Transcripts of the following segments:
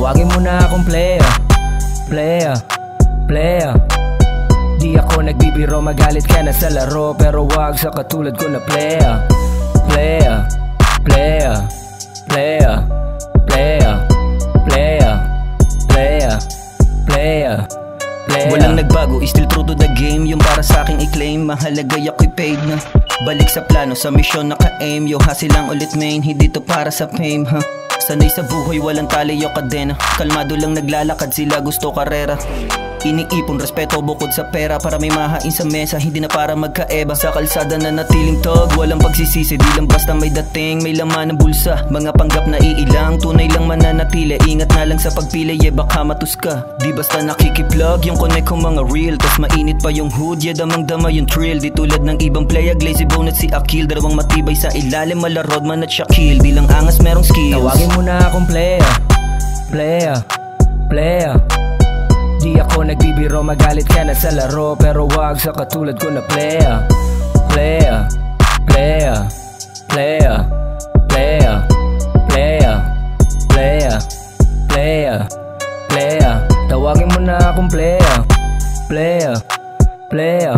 Tawagin mo na akong player, player, player. Di ako nagbibiro, magalit ka na sa laro, pero wag sa katulad ko na player, player, player, player, player, player, player, player, player. Walang nagbago, still true to the game. Yung para sa aking i-claim, mahalaga ako'y paid na. Balik sa plano, sa misyon naka-aim. Yo, hustle lang ulit main, hindi to para sa fame, ha? Sanay sa buhay, walang tali o kadena. Kalmado lang naglalakad, sila gusto karera. Iniipon, respeto bukod sa pera, para may mahain sa mesa, hindi na para magkaeba. Sa kalsada na natiling tog, walang pagsisisi. Di lang basta may dating, may laman ng bulsa. Mga panggap na iilang, tunay lang mananatili. Ingat na lang sa pagpili, baka matus ka. Di basta nakikiplug, yung connect ko mga real. Tas mainit pa yung hood, damang dama yung thrill. Di tulad ng ibang playa, Glazy Bone at si Akil. Dalawang matibay sa ilalim, mala Rodman at Shaquille. Di lang angas, merong skills. Tawagin mo na akong player, player, player. Di ako nagbibiro, magalit ka na sa laro, pero wag sa katulad ko na player, player, player, player, player, player, player, player, player. Tawagin mo na akong player, player, player.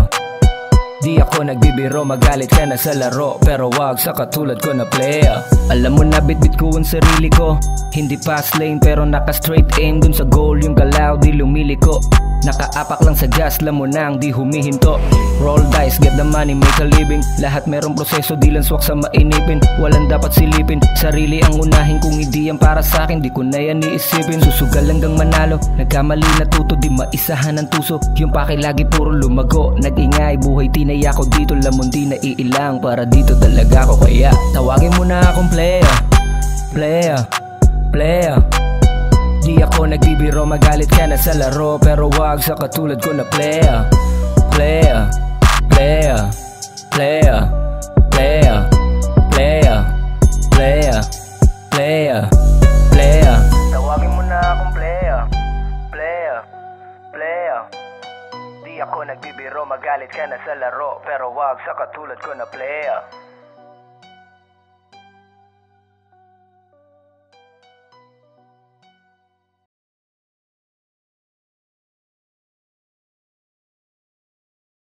Di ako nagbibiro, magalit ka na sa laro, pero wag sa katulad ko na player. Alam mo na bit-bit ko ang sarili ko, hindi fast lane pero naka-straight aim dun sa goal. Yung galaw di lumiliko, nakaapak lang sa gas, lam mo nang di humihinto. Roll dice, get the money, make a living. Lahat merong proseso, di lang swak sa mainipin. Walang dapat silipin, sarili ang unahin. Kung hindi yan para sa akin, di ko na yan iisipin. Susugal hanggang manalo, nagkamali natuto, di maisahan ng tuso. Yung pakilagi puro lumago, nag-ingay, buhay tinay ako dito. Lamon di na iilang, para dito talaga ako. Kaya tawagin mo na akong player, player, player. Di ako nagbibiro, magalit ka na sa laro, pero wag sa katulad ko na player, player, player, player, player, player, player, player, player. Tawagin mo na akong player, player, player. Di ako nagbibiro, magalit ka na sa laro, pero wag sa katulad ko na player.